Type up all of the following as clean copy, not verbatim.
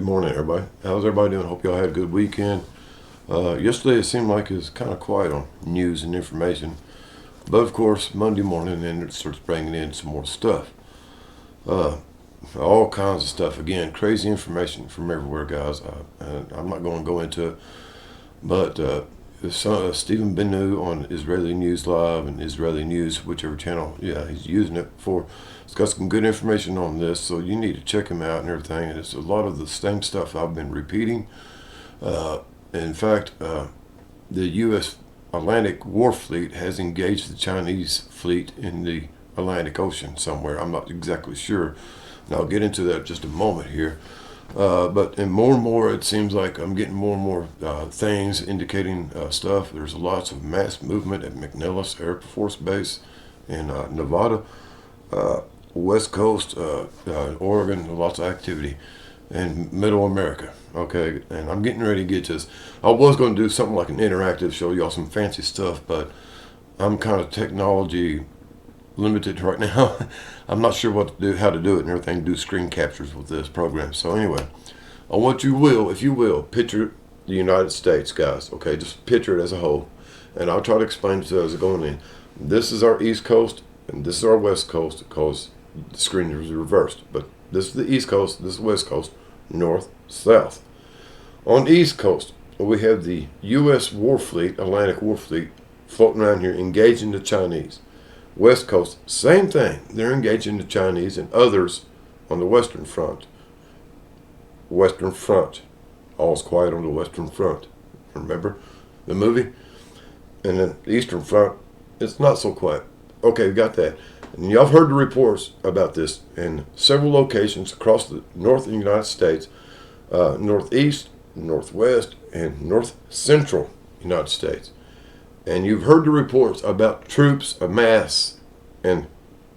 morning, everybody. How's everybody doing? Hope y'all had a good weekend. Yesterday it seemed like it was kind of quiet on news and information, but of course Monday morning then it starts bringing in some more stuff. All kinds of stuff. Again, crazy information from everywhere, guys. I'm not going to go into it, but Stephen Benu on Israeli News Live and Israeli News, whichever channel, he's using it for. It's got some good information on this, so you need to check him out and everything. And it's a lot of the same stuff I've been repeating. In fact, the U.S. Atlantic War Fleet has engaged the Chinese fleet in the Atlantic Ocean somewhere. I'm not exactly sure, and I'll get into that in just a moment here. But more and more, it seems like I'm getting more and more things indicating stuff. There's lots of mass movement at McNellis Air Force Base in Nevada, West Coast, Oregon, lots of activity, and Middle America. Okay, and I'm getting ready to get to this. I was going to do something like an interactive, show y'all some fancy stuff, but I'm kind of technology limited right now. I'm not sure what to do, how to do it, and everything. Do screen captures with this program. So anyway, I want you will, if you will, picture the United States, guys. Okay, just picture it as a whole, and I'll try to explain it to you as it's going in. This is our East Coast, and this is our West Coast, because the screen is reversed. But this is the East Coast, this is West Coast, North, South. On the East Coast, we have the U.S. War Fleet, Atlantic War Fleet, floating around here, engaging the Chinese. West Coast, same thing. They're engaging the Chinese and others on the Western Front. Western Front. All's quiet on the Western Front. Remember the movie? And then the Eastern Front, it's not so quiet. Okay, we got that. And y'all have heard the reports about this in several locations across the north of the United States, northeast, northwest, and north central United States. And you've heard the reports about troops amass in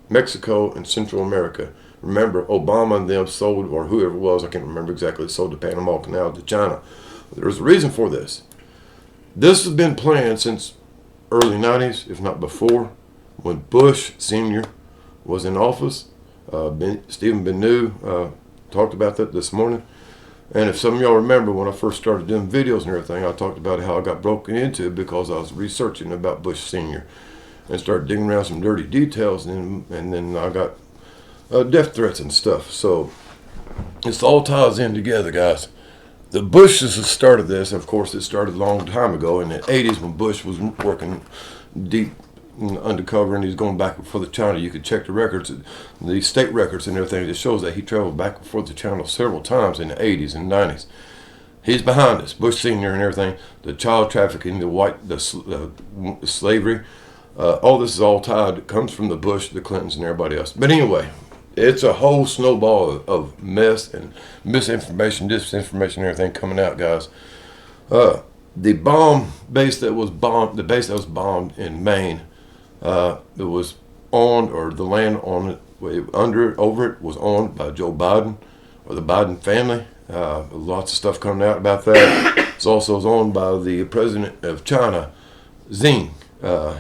Mexico and Central America. Remember, Obama and them sold, or whoever it was, I can't remember exactly, sold the Panama Canal to China. There's a reason for this. This has been planned since early 90s, if not before, when Bush Sr. was in office. Stephen Benu talked about that this morning. And if some of y'all remember, when I first started doing videos and everything, I talked about how I got broken into because I was researching about Bush Sr. and started digging around some dirty details, and then I got death threats and stuff. So this all ties in together, guys. The Bushes has started this. Of course, it started a long time ago in the 80s when Bush was working deep undercover, and he's going back and forth to China. You could check the records, the state records and everything. It shows that he traveled back and forth to China several times in the 80s and 90s. He's behind us, Bush Sr. and everything. The child trafficking, the slavery, all this is all tied. It comes from the Bush, the Clintons, and everybody else. But anyway, it's a whole snowball of mess and misinformation, disinformation, and everything coming out, guys. The bomb base that was bombed, the base that was bombed in Maine, it was owned, or the land on it, over it was owned by Joe Biden or the Biden family. Lots of stuff coming out about that. It's also owned by the president of China, Xi.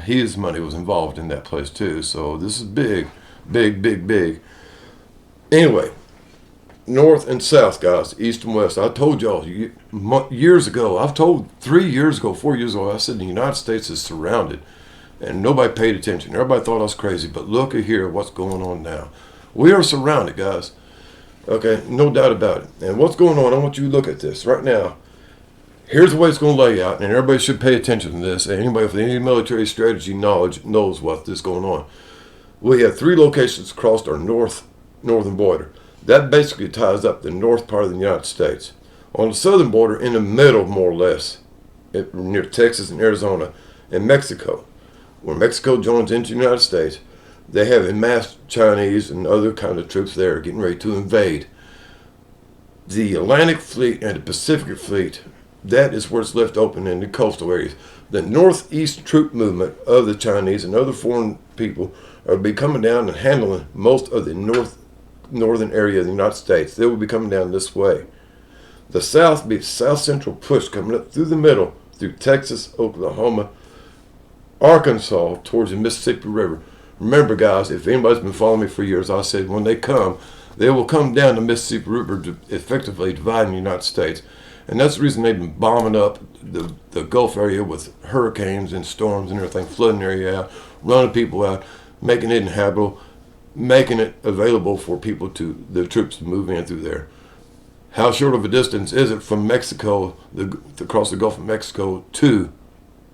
His money was involved in that place too. So this is big, big, big, big. Anyway, north and south, guys, east and west. I told y'all years ago, I've told 3 years ago, 4 years ago, I said the United States is surrounded. And nobody paid attention. Everybody thought I was crazy. But look at here what's going on now. We are surrounded, guys. Okay, no doubt about it. And what's going on, I want you to look at this right now. Here's the way it's going to lay out. And everybody should pay attention to this. Anybody with any military strategy knowledge knows what is going on. We have 3 locations across our northern border. That basically ties up the north part of the United States. On the southern border, in the middle, more or less, near Texas and Arizona and Mexico, where Mexico joins into the United States, they have amassed Chinese and other kind of troops there getting ready to invade. The Atlantic Fleet and the Pacific Fleet, that is where it's left open in the coastal areas. The northeast troop movement of the Chinese and other foreign people are be coming down and handling most of the northern area of the United States. They will be coming down this way. The south be south central push coming up through the middle, through Texas, Oklahoma, Arkansas, towards the Mississippi River. Remember, guys, if anybody's been following me for years, I said when they come, They will come down the Mississippi River to effectively dividing the United States. And that's the reason they've been bombing up the Gulf area with hurricanes and storms and everything, flooding the area out, running people out, making it inhabitable, making it available for the troops to move in through there. How short of a distance is it from Mexico, across the Gulf of Mexico to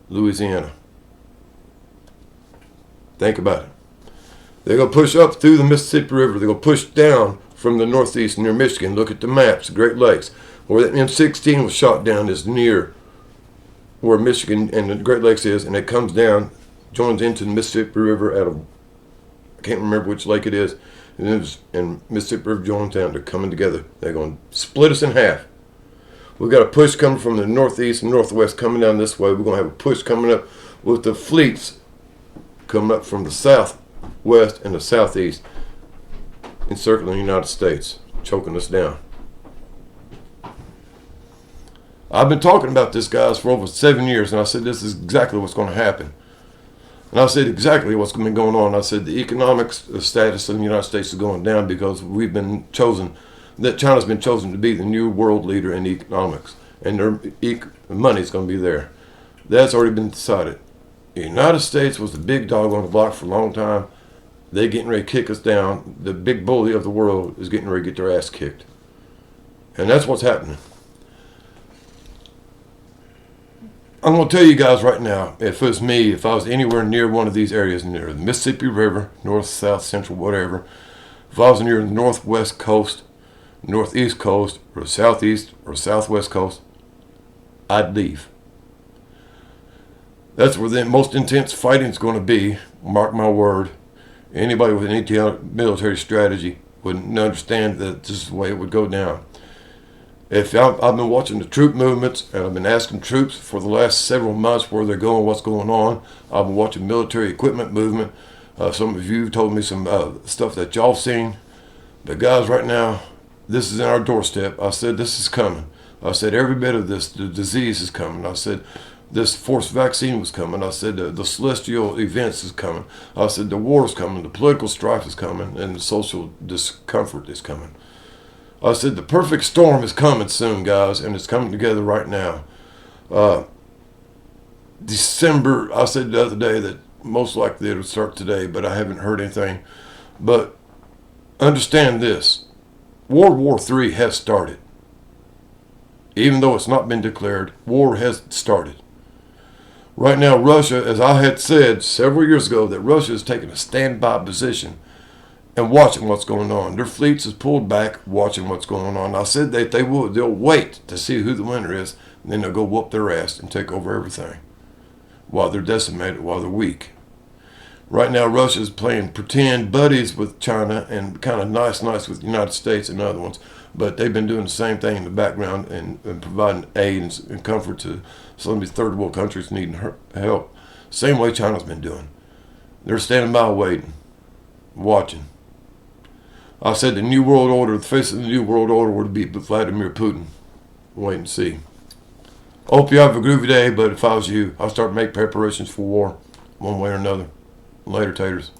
Louisiana? Think about it. They're going to push up through the Mississippi River. They're going to push down from the northeast near Michigan. Look at the maps, Great Lakes. Where that M16 was shot down is near where Michigan and the Great Lakes is, and it comes down, joins into the Mississippi River out of, I can't remember which lake it is, and Mississippi River joins down. They're coming together. They're going to split us in half. We've got a push coming from the northeast and northwest coming down this way. We're going to have a push coming up with the fleets coming up from the southwest and the southeast, encircling the United States, choking us down. I've been talking about this, guys, for over 7 years, and I said this is exactly what's going to happen. And I said exactly what's been going on. I said the economic status of the United States is going down because we've been chosen, that China's been chosen to be the new world leader in economics, and their money's going to be there. That's already been decided. The United States was the big dog on the block for a long time. They're getting ready to kick us down. The big bully of the world is getting ready to get their ass kicked. And that's what's happening. I'm going to tell you guys right now, if it was me, if I was anywhere near one of these areas, near the Mississippi River, north, south, central, whatever, if I was near the northwest coast, northeast coast, or southeast or southwest coast, I'd leave. That's where the most intense fighting is going to be, mark my word. Anybody with any military strategy would understand that this is the way it would go down. If I've been watching the troop movements, and I've been asking troops for the last several months where they're going, what's going on. I've been watching military equipment movement. Some of you told me some stuff that y'all seen. But guys, right now, this is in our doorstep. I said this is coming. I said every bit of this, the disease is coming. I said this forced vaccine was coming. I said the celestial events is coming. I said the war is coming, the political strife is coming, and the social discomfort is coming. I said the perfect storm is coming soon, guys, and it's coming together right now. December, I said the other day that most likely it'll start today, but I haven't heard anything. But understand this, World War III has started. Even though it's not been declared, war has started. Right now, Russia, as I had said several years ago, that Russia is taking a standby position and watching what's going on. Their fleets is pulled back, watching what's going on. I said that they'll wait to see who the winner is, and then they'll go whoop their ass and take over everything while they're decimated, while they're weak. Right now, Russia is playing pretend buddies with China and kind of nice with the United States and other ones, but they've been doing the same thing in the background and providing aid and comfort to some of these third world countries needing help. Same way China's been doing. They're standing by waiting, watching. I said the new world order, the face of the new world order would be Vladimir Putin. Wait and see. Hope you have a groovy day, but if I was you, I'd start to make preparations for war, one way or another. Later, taters.